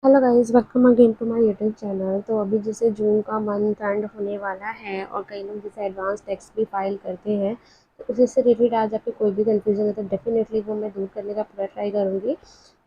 Hello guys, welcome again to my YouTube channel. तो अभी जैसे जून का मंथ एंड होने वाला है और कई लोग जैसे एडवांस टैक्स भी फाइल करते हैं, तो उसी से रिलेटेड आज आपको कोई भी कंफ्यूजन है तो डेफिनेटली वो मैं दूर करने का पूरा ट्राई करूँगी।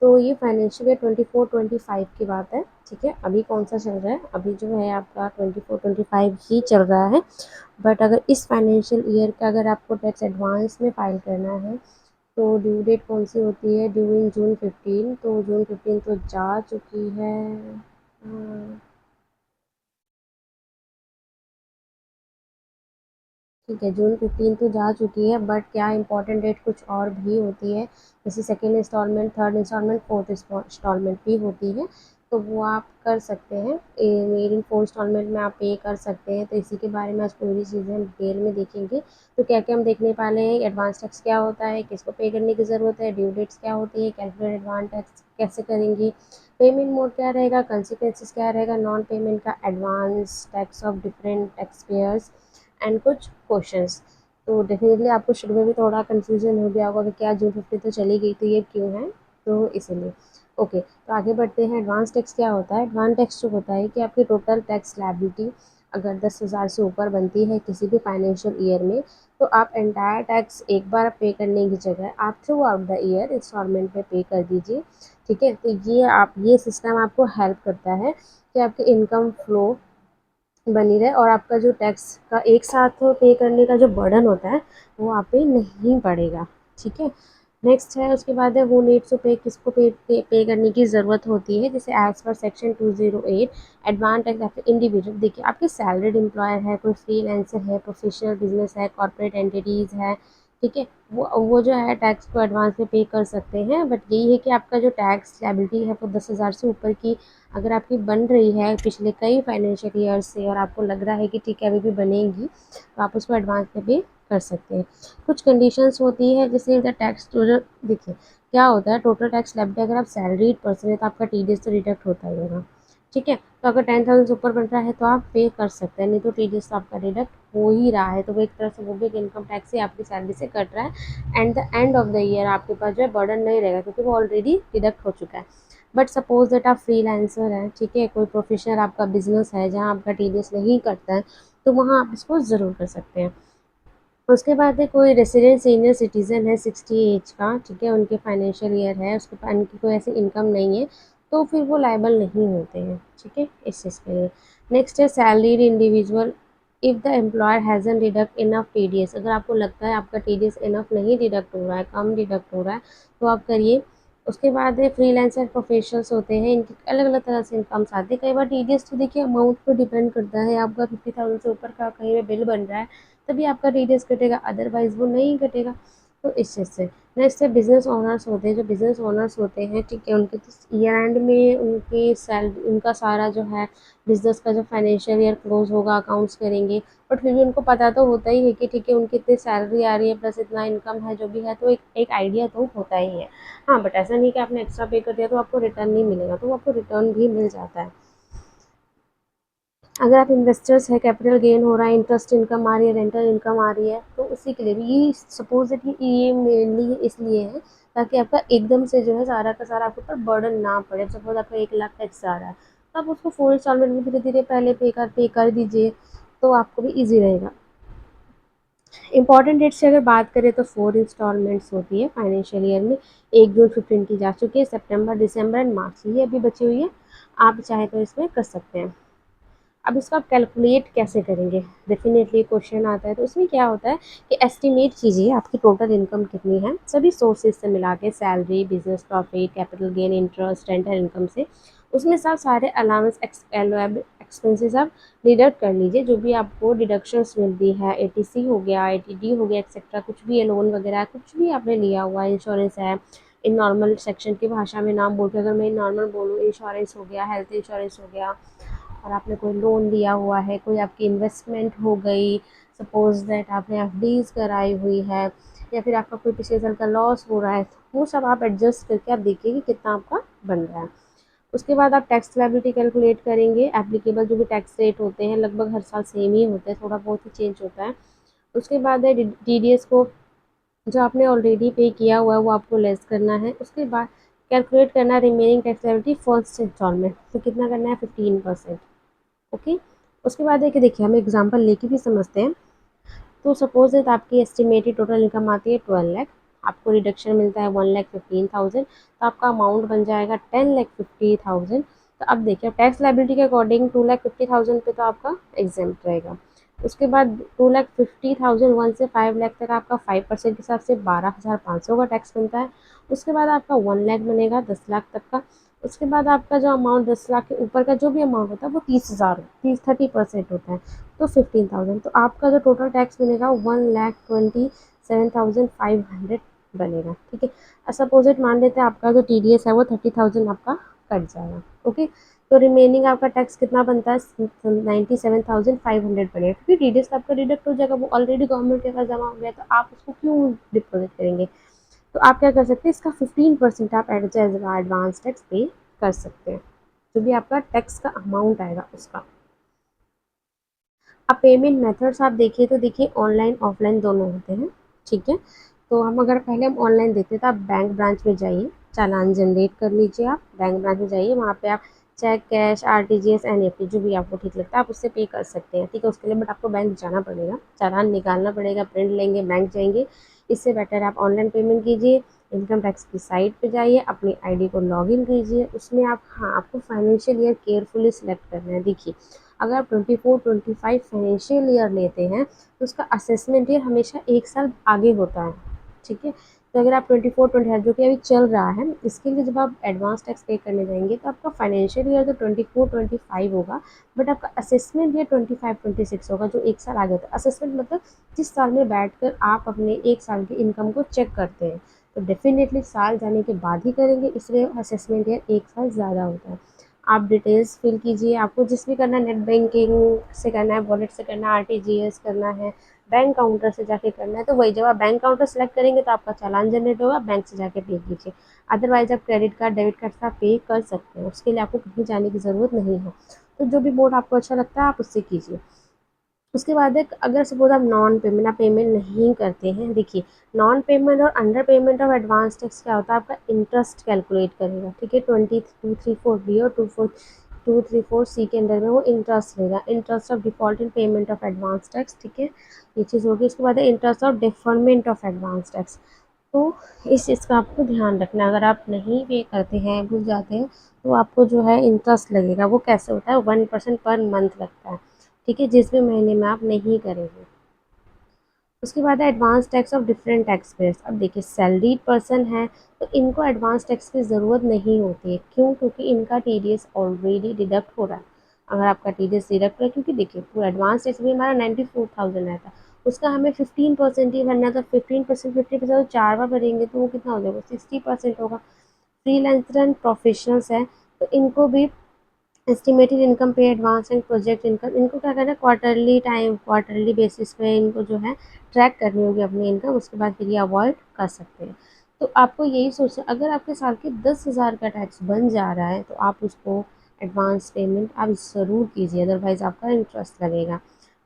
तो ये फाइनेंशियल ईयर 24-25 की बात है। ठीक है, अभी कौन सा चल रहा है? अभी जो है आपका 24-25 ही चल रहा है। बट अगर इस फाइनेंशियल ईयर का अगर आपको टैक्स एडवांस में फाइल करना है तो ड्यू डेट कौन सी होती है? ड्यू इन जून 15। तो जून 15 तो जा चुकी है। ठीक है, जून 15 तो जा चुकी है, बट क्या इंपॉर्टेंट डेट कुछ और भी होती है, जैसे second installment, third installment, fourth installment भी होती है। तो वो आप कर सकते हैं। मेड इन 4 इंस्टॉलमेंट में आप पे कर सकते हैं। तो इसी के बारे में आज पूरी चीज़ें हम डिटेल में देखेंगे। तो क्या क्या हम देखने वाले हैं? एडवांस टैक्स क्या होता है, किसको पे करने की ज़रूरत है, ड्यू डेट्स क्या होती है, कैलकुलेट एडवांस टैक्स कैसे करेंगी, पेमेंट मोड क्या रहेगा, कंसिक्वेंसेस क्या रहेगा नॉन पेमेंट का, advance tax of different tax payers and कुछ क्वेश्चंस। तो डेफिनेटली आपको शुरू में भी थोड़ा कंफ्यूजन हो गया होगा कि क्या जून 15 तो चली गई तो ये क्यों है, तो इसीलिए। ओके, तो आगे बढ़ते हैं। एडवांस टैक्स क्या होता है? एडवांस टैक्स जो होता है कि आपकी टोटल टैक्स लायबिलिटी अगर 10,000 से ऊपर बनती है किसी भी फाइनेंशियल ईयर में, तो आप एंटायर टैक्स एक बार पे करने की जगह आप throughout the year installment में पे कर दीजिए। ठीक है, तो ये सिस्टम आपको हेल्प करता है कि आपके इनकम फ्लो बनी रहे और आपका जो टैक्स का एक साथ पे करने का जो बर्डन होता है वो आप पे नहीं पड़ेगा। ठीक है, नेक्स्ट है, उसके बाद है वो नीड्स टू पे, किसको पे करने की ज़रूरत होती है, जैसे एज पर सेक्शन 208 एडवांस टैक्स आपके इंडिविजुअल। देखिए, आपके सैलरीड एम्प्लॉयर है, कोई फ्रीलांसर है, प्रोफेशनल बिजनेस है, कॉर्पोरेट एंटिटीज़ है। ठीक है, वो जो है टैक्स को एडवांस में पे कर सकते हैं। बट यही है कि आपका जो टैक्स लायबिलिटी है वो 10,000 से ऊपर की अगर आपकी बन रही है पिछले कई फाइनेंशियल ईयर से और आपको लग रहा है कि ठीक है अभी भी बनेगी, तो आप उसको एडवांस में भी कर सकते हैं। कुछ कंडीशंस होती है, जैसे द टैक्स टोटल। देखिए, क्या होता है, टोटल टैक्स लायबिलिटी अगर आप सैलरीड पर्सन है तो आपका टीडीएस तो डिडक्ट होता ही होगा। ठीक है, तो अगर 10,000 से ऊपर बन रहा है तो आप पे कर सकते हैं, नहीं तो टीडीएस तो आपका डिडक्ट हो ही रहा है, तो वो एक तरह से वो भी एक इनकम टैक्स ही आपकी सैलरी से कट रहा है। And the end of the year आपके पास जो है बर्डन नहीं रहेगा क्योंकि वो ऑलरेडी डिडक्ट हो चुका है। बट सपोज दैट आप फ्रीलांसर हैं, ठीक है, कोई प्रोफेशनल आपका बिजनेस है जहाँ आपका टीडीएस नहीं कटता है, तो वहाँ आप इसको ज़रूर कर सकते हैं। उसके बाद है कोई रेसिडेंट सीनियर सिटीज़न है 60 एज का, ठीक है, उनके फाइनेंशियल ईयर है, उसके पास उनकी कोई ऐसी इनकम नहीं है, तो फिर वो लायबल नहीं होते हैं। ठीक है, इस चीज़ के लिए। नेक्स्ट है salaried individual. If the employer हैज़न deduct enough TDS, अगर आपको लगता है आपका टीडीएस इनफ नहीं डिडक्ट हो रहा है, कम डिडक्ट हो रहा है, तो आप करिए। उसके बाद है फ्रीलांसर प्रोफेशनल्स होते हैं, इनकी अलग अलग तरह से इनकम्स आती है। कई बार टीडीएस तो देखिए अमाउंट पर डिपेंड करता है, आपका 50,000 से ऊपर का कहीं पे बिल बन रहा है तभी आपका टीडीएस कटेगा, अदरवाइज वो नहीं कटेगा। तो इस चीज़ से। नेक्स्ट है बिजनेस ओनर्स होते हैं, जो बिजनेस ओनर्स होते हैं, ठीक है, उनके तो ईयर एंड में उनकी सैलरी, उनका सारा जो है बिजनेस का जो फाइनेंशियल ईयर क्लोज होगा अकाउंट्स करेंगे, बट फिर भी उनको पता तो होता ही है कि ठीक है उनकी इतनी सैलरी आ रही है प्लस इतना इनकम है जो भी है, तो एक आइडिया तो होता ही है। हाँ, बट ऐसा नहीं कि आपने एक्स्ट्रा पे कर दिया तो आपको रिटर्न नहीं मिलेगा, तो आपको रिटर्न भी मिल जाता है। अगर आप इन्वेस्टर्स है, कैपिटल गेन हो रहा है, इंटरेस्ट इनकम आ रही है, रेंटल इनकम आ रही है, तो उसी के लिए भी ये सपोज कि ये मेनली इसलिए है ताकि आपका एकदम से जो है सारा का सारा आपके ऊपर बर्डन ना पड़े। सपोज आपका 1 लाख टैक्स आ रहा है, तो आप उसको 4 इंस्टॉलमेंट में धीरे धीरे पहले पे कर दीजिए, तो आपको भी ईजी रहेगा। इंपॉर्टेंट डेट से अगर बात करें तो 4 इंस्टॉलमेंट्स होती है फाइनेंशियल ईयर में। 1 जून 15 की जा चुकी है, सितंबर, दिसंबर एंड मार्च ये अभी बची हुई है। आप चाहे तो इसमें कर सकते हैं। अब इसको आप कैलकुलेट कैसे करेंगे? डेफिनेटली क्वेश्चन आता है, तो उसमें क्या होता है कि एस्टिमेट कीजिए आपकी टोटल इनकम कितनी है सभी सोर्सेज से मिला के, salary, business profit, capital gain, interest, rental income से। उसमें से आप सारे अलाउंस एक्सपेंसेस आप डिडक्ट कर लीजिए, जो भी आपको डिडक्शंस मिलती है, एटीसी हो गया, एटीडी हो गया, एक्सेट्रा, कुछ भी है, लोन वगैरह कुछ भी आपने लिया हुआ है, इंश्योरेंस है, इन नॉर्मल सेक्शन की भाषा में नाम बोल के अगर मैं नॉर्मल बोलूँ, इंश्योरेंस हो गया, हेल्थ इंश्योरेंस हो गया, और आपने कोई लोन लिया हुआ है, कोई आपकी इन्वेस्टमेंट हो गई, सपोज़ दैट आपने एफडीज़ कराई हुई है, या फिर आपका कोई पिछले साल का लॉस हो रहा है, तो वो सब आप एडजस्ट करके आप देखिए कि कितना आपका बन रहा है। उसके बाद आप टैक्स लायबिलिटी कैलकुलेट करेंगे। एप्लीकेबल जो भी टैक्स रेट होते हैं लगभग हर साल सेम ही होते हैं, थोड़ा बहुत ही चेंज होता है। उसके बाद है टीडीएस को जो आपने ऑलरेडी पे किया हुआ है वो आपको लेस करना है। उसके बाद कैलकुलेट करना है remaining tax liability first installment, तो कितना करना है 15%। ओके, उसके बाद देखिए हम एग्जांपल लेके भी समझते हैं। तो सपोज दैट आपकी एस्टिमेटेड टोटल इनकम आती है 12 लाख, आपको रिडक्शन मिलता है 1,15,000, तो आपका अमाउंट बन जाएगा 10,50,000। तो अब देखिए टैक्स लायबिलिटी के अकॉर्डिंग 2,50,000 पे तो आपका एग्जेम्प्ट रहेगा। उसके बाद 2,50,000 1 से 5 लाख तक आपका 5% के हिसाब से 12,500 का टैक्स बनता है। उसके बाद आपका 1 लाख बनेगा 10 लाख तक का। उसके बाद आपका जो अमाउंट 10 लाख के ऊपर का जो भी अमाउंट होता है वो 30,000 30% होता है, तो 15,000। तो आपका जो टोटल टैक्स बनेगा 1,27,500 बनेगा। ठीक है, सपोजिट मान लेते हैं आपका जो TDS है वो 30,000 आपका कट जाएगा। ओके, तो रिमेनिंग आपका टैक्स कितना बनता है 97,500 बनेगा, क्योंकि TDS आपका डिडक्ट हो जाएगा, वो ऑलरेडी गवर्नमेंट के पास जमा हो गया, तो आप उसको क्यों डिपॉजिट करेंगे। तो आप क्या कर सकते हैं, इसका 15% आप एडवांस टैक्स पे कर सकते हैं, जो भी आपका टैक्स का अमाउंट आएगा उसका। अब पेमेंट मेथड्स आप देखिए तो देखिए ऑनलाइन ऑफलाइन दोनों होते हैं। ठीक है, तो हम अगर पहले हम ऑनलाइन देखते हैं तो आप बैंक ब्रांच में जाइए, चालान जनरेट कर लीजिए, आप बैंक ब्रांच में जाइए, वहाँ पे आप चेक, कैश, RTGS, NEFT जो भी आपको ठीक लगता है आप उससे पे कर सकते हैं। ठीक है, उसके लिए बट आपको बैंक जाना पड़ेगा, चालान निकालना पड़ेगा, प्रिंट लेंगे, बैंक जाएंगे। इससे बेटर आप ऑनलाइन पेमेंट कीजिए। इनकम टैक्स की साइट पे जाइए, अपनी ID को लॉगिन कीजिए, उसमें आप हाँ आपको फाइनेंशियल ईयर केयरफुली सिलेक्ट करना है। देखिए अगर आप 24-25 फाइनेंशियल ईयर लेते हैं तो उसका असेसमेंट ईयर हमेशा एक साल आगे होता है। ठीक है, तो अगर आप 24-25 जो कि अभी चल रहा है, इसके लिए जब आप एडवांस टैक्स पे करने जाएंगे तो आपका फाइनेंशियल ईयर तो 24-25 होगा, बट आपका असेसमेंट ईयर 25-26 होगा, जो एक साल आगे होता है। असेसमेंट मतलब जिस साल में बैठकर आप अपने एक साल की इनकम को चेक करते हैं, तो डेफिनेटली साल जाने के बाद ही करेंगे, इसलिए असेसमेंट ईयर एक साल ज़्यादा होता है। आप डिटेल्स फिल कीजिए, आपको जिस भी करना है, नेट बैंकिंग से करना है, वॉलेट से करना है, RTGS करना है, बैंक काउंटर से जाके करना है, तो वही जब आप बैंक काउंटर सेलेक्ट करेंगे तो आपका चालान जनरेट होगा, बैंक से जाके पे कीजिए। अदरवाइज आप क्रेडिट कार्ड, डेबिट कार्ड से आप पे कर सकते हैं, उसके लिए आपको कहीं जाने की ज़रूरत नहीं है। तो जो भी मोड आपको अच्छा लगता है आप उससे कीजिए। उसके बाद एक अगर सपोज आप नॉन पेमेंट आप पेमेंट नहीं करते हैं, देखिए नॉन पेमेंट और under payment of advance tax क्या होता है, आपका इंटरेस्ट कैलकुलेट करेगा। ठीक है, 2234B और 2334C के अंदर में वो इंटरेस्ट लेगा, interest of default in payment of advance tax. ठीक है, ये चीज़ होगी। उसके बाद है interest of deferment of advance tax. तो इस चीज़ का आपको ध्यान रखना है, अगर आप नहीं पे करते हैं, भूल जाते हैं, तो आपको जो है इंटरेस्ट लगेगा। वो कैसे होता है, 1% पर मंथ लगता है। ठीक है, जिस भी महीने में आप नहीं करेंगे। उसके बाद है advance tax of different tax payers. अब देखिए सैलरीड पर्सन है तो इनको एडवांस टैक्स की ज़रूरत नहीं होती है, क्यों, क्योंकि इनका TDS ऑलरेडी डिडक्ट हो रहा है। अगर आपका TDS डिडक्ट हो रहा है, क्योंकि देखिए पूरा एडवांस टैक्स भी हमारा 94,000 रहता है, उसका हमें 15% ही भरना है, तो 15% 50% तो 4 बार भरेंगे तो वो कितना हो जाएगा, 60% होगा। फ्रीलांसर एंड प्रोफेशनल्स हैं तो इनको भी एस्टिमेटेड इनकम पे एडवांस एंड प्रोजेक्ट इनकम, इनको क्या करना है, क्वार्टरली बेसिस पे इनको जो है ट्रैक करनी होगी अपनी इनकम, उसके बाद फिर ये अवॉइड कर सकते हैं। तो आपको यही सोचना, अगर आपके साल के 10,000 का टैक्स बन जा रहा है तो आप उसको एडवांस पेमेंट आप ज़रूर कीजिए, अदरवाइज़ आपका इंटरेस्ट लगेगा।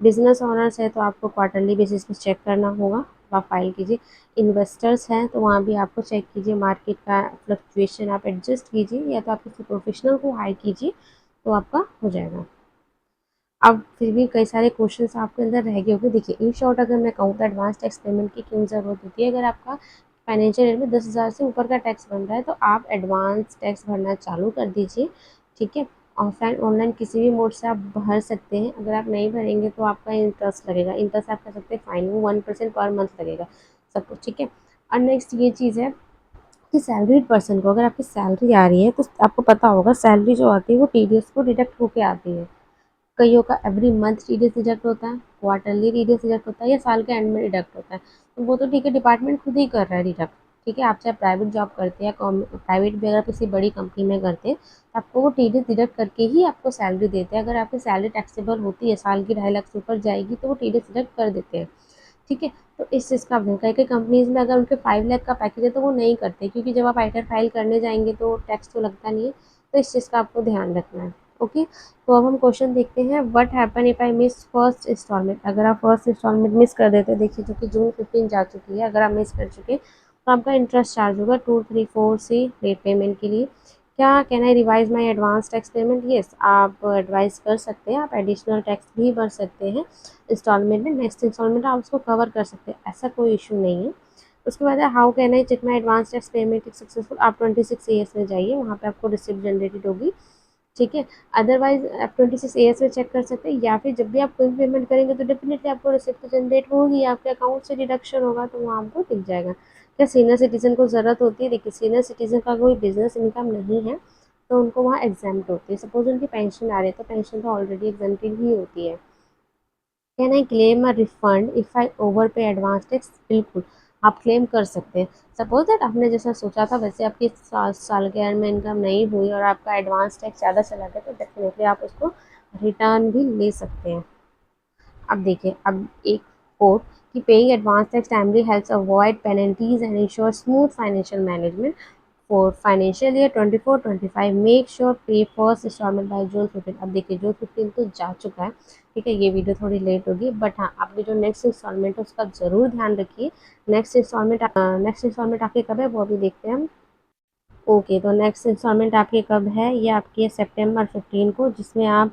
बिजनेस ऑनर्स है तो आपको क्वार्टरली बेसिस पे चेक करना होगा, आप फाइल कीजिए। इन्वेस्टर्स हैं तो वहाँ भी आपको चेक कीजिए, मार्केट का फ्लक्चुएशन आप एडजस्ट कीजिए, या तो आप किसी प्रोफेशनल को हायर कीजिए तो आपका हो जाएगा। अब फिर भी कई सारे क्वेश्चंस आपके अंदर रह गए होंगे। देखिए इन शॉर्ट अगर मैं कहूँ तो एडवांस टैक्स पेमेंट की क्यों ज़रूरत होती है, अगर आपका फाइनेंशियल ईयर में 10,000 से ऊपर का टैक्स बन रहा है तो आप एडवांस टैक्स भरना चालू कर दीजिए। ठीक है, ऑफलाइन ऑनलाइन किसी भी मोड से आप भर सकते हैं, अगर आप नहीं भरेंगे तो आपका इंटरेस्ट लगेगा, इंटरेस्ट आप कर सकते हैं फाइन, वो 1% पर मंथ लगेगा सब कुछ। ठीक है, और नेक्स्ट ये चीज़ है कि सैलरीड पर्सन को अगर आपकी सैलरी आ रही है तो आपको पता होगा सैलरी जो आती है वो TDS को डिडक्ट होके आती है। कईयों का एवरी मंथ TDS डिडक्ट होता है, क्वार्टरली TDS डिडक्ट होता है, या साल के एंड में डिडक्ट होता है, तो वो तो ठीक है, डिपार्टमेंट खुद ही कर रहा है डिडक्ट। ठीक है, आप चाहे प्राइवेट जॉब करते हैं, प्राइवेट भी अगर किसी बड़ी कंपनी में करते हैं तो आपको वो TDS डिडक्ट करके ही आपको सैलरी देते हैं। अगर आपकी सैलरी टैक्सेबल होती है, साल की 2.5 लाख से ऊपर जाएगी तो वो TDS डिडक्ट कर देते हैं। ठीक है, तो इस चीज़ का आप कई कई कंपनीज़ में अगर उनके 5 लाख का पैकेज है तो वो नहीं करते, क्योंकि जब आप आयकर फाइल करने जाएंगे तो टैक्स तो लगता नहीं है, तो इस चीज़ का आपको ध्यान रखना है। ओके, तो अब हम क्वेश्चन देखते हैं, what happen if I miss first installment. अगर आप फर्स्ट इंस्टॉलमेंट मिस कर देते हैं, देखिए जो कि जून 15 जा चुकी है, अगर आप मिस कर चुके तो आपका इंटरेस्ट चार्ज होगा 234C लेट पेमेंट के लिए। क्या can I revise my advance tax payment? Yes, आप एडवाइस कर सकते हैं, आप एडिशनल टैक्स भी भर सकते हैं इंस्टॉलमेंट में। नेक्स्ट इंस्टॉलमेंट आप उसको कवर कर सकते हैं, ऐसा कोई इशू नहीं है। उसके बाद है how can I check my advance tax payment is successful? आप 26 AS में जाइए, वहाँ पे आपको रिसिप्ट जनरेटेड होगी, ठीक है। अदरवाइज आप 26 AS में चेक कर सकते हैं, या फिर जब भी आप कोई पेमेंट करेंगे तो डेफिनेटली आपको रिसिप्ट जनरेट होगी, आपके अकाउंट से डिडक्शन होगा तो वहाँ आपको दिख जाएगा। क्या सीनियर सिटीजन को ज़रूरत होती है? देखिए, सीनियर सिटीजन का कोई बिजनेस इनकम नहीं है तो उनको वहाँ एग्जाम्प्ट होती है। सपोज उनकी पेंशन आ रही है तो पेंशन तो ऑलरेडी एग्जाम्प्टेड ही होती है। Can I claim a refund if I over पे एडवांस टैक्स? बिल्कुल, आप क्लेम कर सकते हैं। सपोज दैट आपने जैसा सोचा था वैसे आपकी साल के एंड में इनकम नहीं हुई और आपका एडवांस टैक्स ज़्यादा चला गया, तो डेफिनेटली आप उसको रिटर्न भी ले सकते हैं। अब देखिए, अब एक कोट कि paying advance tax timely helps avoid penalties and ensure smooth financial management for financial year 24-25। Make sure पे फर्स्ट इंस्टॉलमेंट बाय June 15। अब देखिए, June 15 तो जा चुका है, ठीक है, ये वीडियो थोड़ी लेट होगी, बट हाँ, आपकी जो नेक्स्ट इंस्टॉलमेंट है उसका ज़रूर ध्यान रखिए। नेक्स्ट इंस्टॉलमेंट आपकी कब है वो भी देखते हैं हम। ओके, तो नेक्स्ट इंस्टॉलमेंट आपकी कब है? ये आपकी है September 15 को, जिसमें आप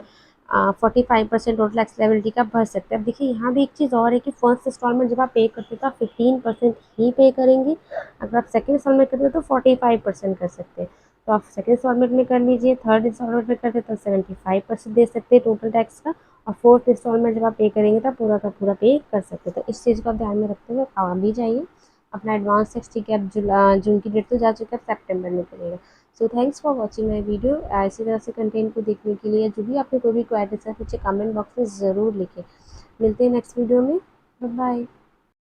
45% टोटल एक्सलेबिलिटी का भर सकते हैं। अब देखिए, यहाँ भी एक चीज़ और है कि फर्स्ट इंस्टॉलमेंट जब आप पे करते हो तो आप 15% ही पे करेंगे, अगर आप सेकेंड इंस्टॉलमेंट करते हो तो 45% कर सकते हैं। तो आप सेकेंड इंस्टॉलमेंट में कर लीजिए, थर्ड इंस्टॉलमेंट में करते तो 75% दे सकते हैं टोटल टैक्स का, और फोर्थ इंस्टॉलमेंट जब आप पे करेंगे तो पूरा का पूरा पे कर सकते हैं। तो इस चीज़ को आप ध्यान में रखते हुए आ भी जाइए। अपना एडवांस टैक्स, ठीक है, अब जून की डेट तो जा चुका है, सितंबर में करेगा। So thanks for watching my video. इसी तरह से कंटेंट को देखने के लिए जो भी आपने कोई भी क्वेरीज है नीचे कमेंट बॉक्स में ज़रूर लिखें। मिलते हैं नेक्स्ट वीडियो में। Bye bye.